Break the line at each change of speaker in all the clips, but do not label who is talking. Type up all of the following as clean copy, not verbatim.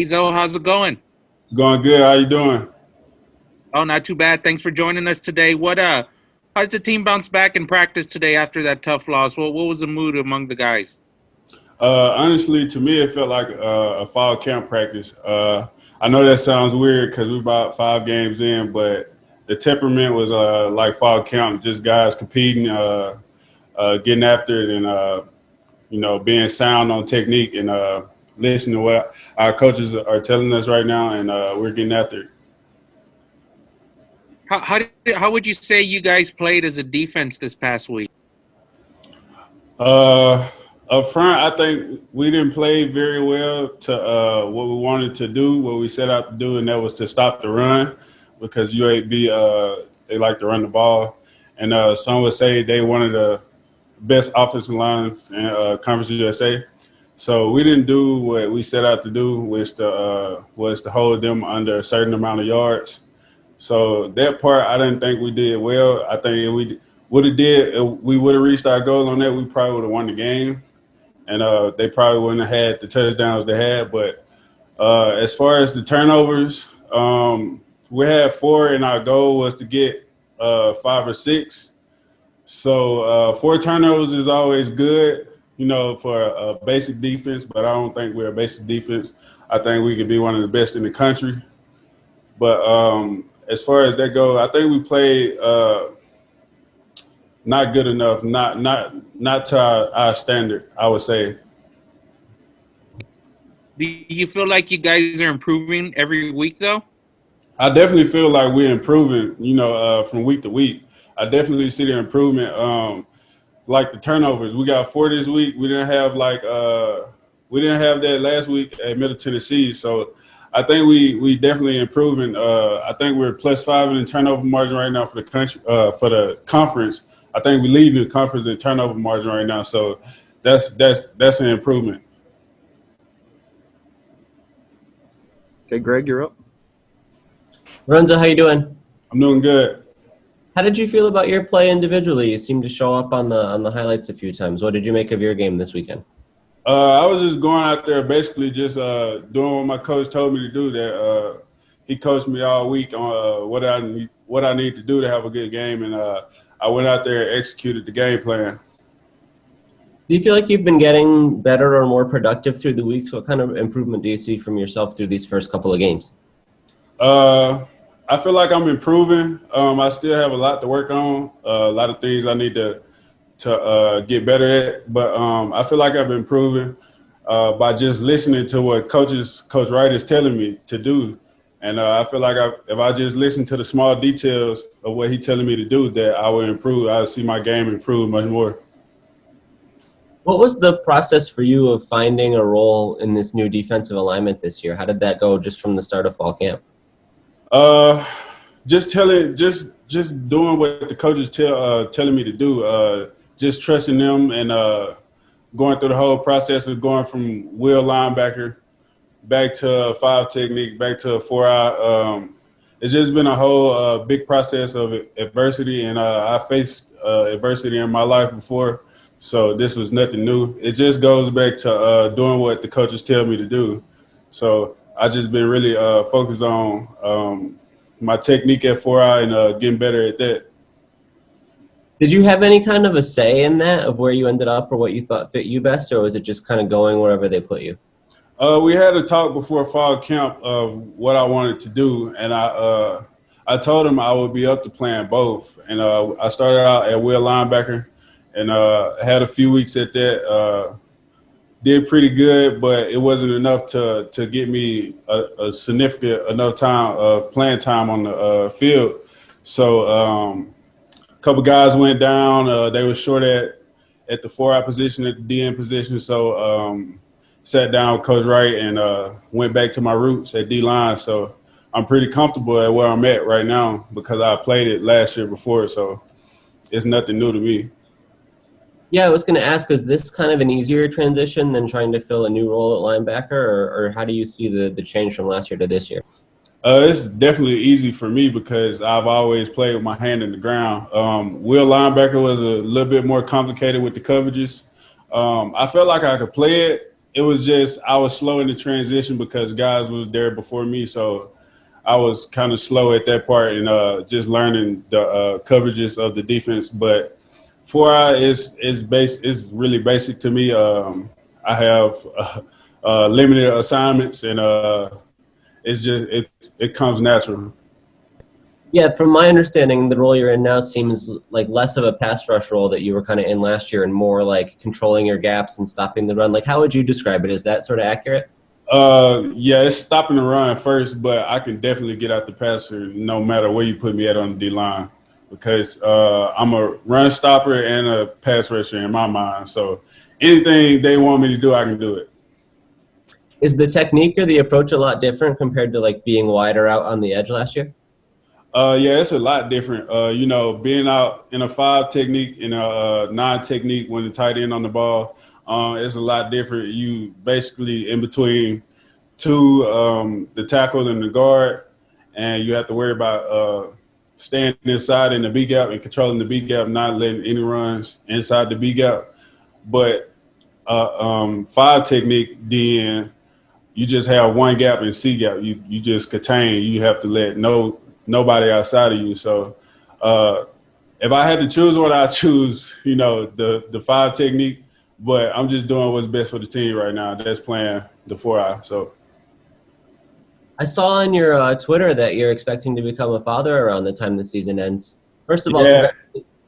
Zo, how's it going?
It's going good. How you doing?
Oh, not too bad. Thanks for joining us today. How did the team bounce back in practice today after that tough loss? What was the mood among the guys?
Honestly, to me, it felt like a fall camp practice. I know that sounds weird because we're about 5 games in, but the temperament was like fall camp, just guys competing, getting after it, and being sound on technique and listening to what our coaches are telling us right now, and we're getting after it.
How would you say you guys played as a defense this past week?
Uh, Up front, I think we didn't play very well to what we wanted to do, what we set out to do, and that was to stop the run because UAB they like to run the ball, and some would say they one of the best offensive lines in Conference USA. So we didn't do what we set out to do, which was to hold them under a certain amount of yards. So that part, I didn't think we did well. I think if we would have did, if we would have reached our goal on that, we probably would have won the game, and they probably wouldn't have had the touchdowns they had. But as far as the turnovers, we had 4, and our goal was to get 5 or 6. So 4 turnovers is always good, for a basic defense. But I don't think we're a basic defense. I think we could be one of the best in the country. But as far as that goes, I think we played not good enough, not to our standard, I would say.
Do you feel like you guys are improving every week, though?
I definitely feel like we're improving, from week to week. I definitely see the improvement. Like the turnovers, we got 4 this week. We didn't have that last week at Middle Tennessee. So I think we definitely improving. I think we're +5 in the turnover margin right now for the country, for the conference. I think we lead the conference in turnover margin right now. So that's an improvement.
Okay, Greg, you're up.
Lorenzo, how you doing?
I'm doing good.
How did you feel about your play individually? You seemed to show up on the highlights a few times. What did you make of your game this weekend?
I was just going out there, basically just doing what my coach told me to do. That he coached me all week on what I need to do to have a good game, and I went out there and executed the game plan.
Do you feel like you've been getting better or more productive through the weeks? What kind of improvement do you see from yourself through these first couple of games?
I feel like I'm improving. I still have a lot to work on, a lot of things I need to get better at. But I feel like I've been improving by just listening to what Coach Wright is telling me to do. And I feel like if I just listen to the small details of what he's telling me to do, that I will improve. I'll see my game improve much more.
What was the process for you of finding a role in this new defensive alignment this year? How did that go just from the start of fall camp?
Just doing what the coaches telling me to do. Just trusting them and going through the whole process of going from wheel linebacker back to a 5 technique, back to a 4-eye. It's just been a whole big process of adversity, and I faced adversity in my life before, so this was nothing new. It just goes back to doing what the coaches tell me to do. So I just been really focused on my technique at 4-eye and getting better at that.
Did you have any kind of a say in that of where you ended up or what you thought fit you best, or was it just kind of going wherever they put you?
We had a talk before fall camp of what I wanted to do, and I told him I would be up to playing both. And I started out at wheel linebacker and had a few weeks at that. Did pretty good, but it wasn't enough to get me a significant enough time of playing time on the field. So a couple guys went down. They were short at the 4-eye position, at the DN position. So sat down with Coach Wright and went back to my roots at D-line. So I'm pretty comfortable at where I'm at right now because I played it last year before. So it's nothing new to me.
Yeah, I was going to ask, is this kind of an easier transition than trying to fill a new role at linebacker, or how do you see the change from last year to this year?
It's definitely easy for me because I've always played with my hand in the ground. Wheel linebacker was a little bit more complicated with the coverages. I felt like I could play it it was just I was slow in the transition because guys was there before me, so I was kind of slow at that part and just learning the coverages of the defense. But 4-eye is really basic to me. I have limited assignments, and it comes natural.
Yeah, from my understanding, the role you're in now seems like less of a pass rush role that you were kind of in last year and more like controlling your gaps and stopping the run. Like, how would you describe it? Is that sort of accurate?
Yeah, it's stopping the run first, but I can definitely get out the passer no matter where you put me at on the D line because I'm a run stopper and a pass rusher in my mind. So anything they want me to do, I can do it.
Is the technique or the approach a lot different compared to like being wider out on the edge last year?
Yeah, it's a lot different. Being out in a 5 technique and a 9 technique when the tight end on the ball, it's a lot different. You basically in between the tackle and the guard, and you have to worry about staying inside in the B gap and controlling the B gap, not letting any runs inside the B gap. But 5 technique, then you just have one gap in C gap. You just contain. You have to let nobody outside of you. So if I had to choose one, I'd choose, the 5 technique. But I'm just doing what's best for the team right now. That's playing the 4-eye. So
I saw on your Twitter that you're expecting to become a father around the time the season ends. First of all,
yeah,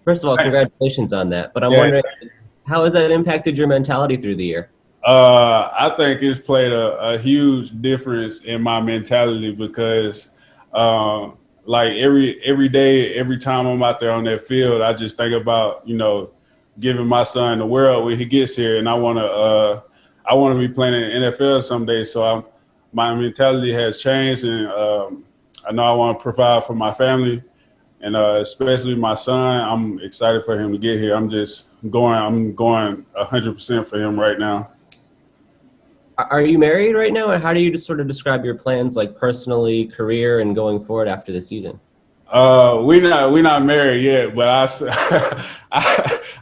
congratulations on that. But I'm
yeah.
wondering, how has that impacted your mentality through the year?
I think it's played a huge difference in my mentality because, like every day, every time I'm out there on that field, I just think about giving my son the world when he gets here, and I want to be playing in the NFL someday. So my mentality has changed, and I know I want to provide for my family, and especially my son. I'm excited for him to get here. I'm going 100% for him right now.
Are you married right now, and how do you just sort of describe your plans, like personally, career, and going forward after the season?
We not married yet, but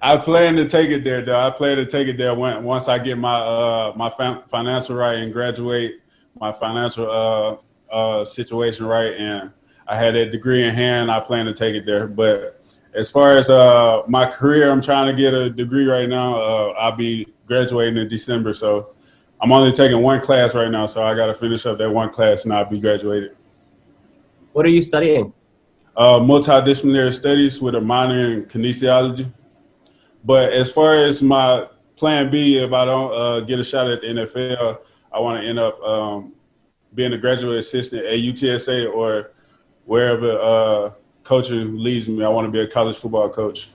I plan to take it there though. I plan to take it there once I get my financial right and graduate, my financial situation right, and I had that degree in hand. I plan to take it there. But as far as my career, I'm trying to get a degree right now. I'll be graduating in December, so I'm only taking one class right now. So I got to finish up that one class and I'll be graduated.
What are you studying?
Multidisciplinary studies with a minor in kinesiology. But as far as my plan B, if I don't get a shot at the NFL, I want to end up being a graduate assistant at UTSA or wherever coaching leads me. I want to be a college football coach.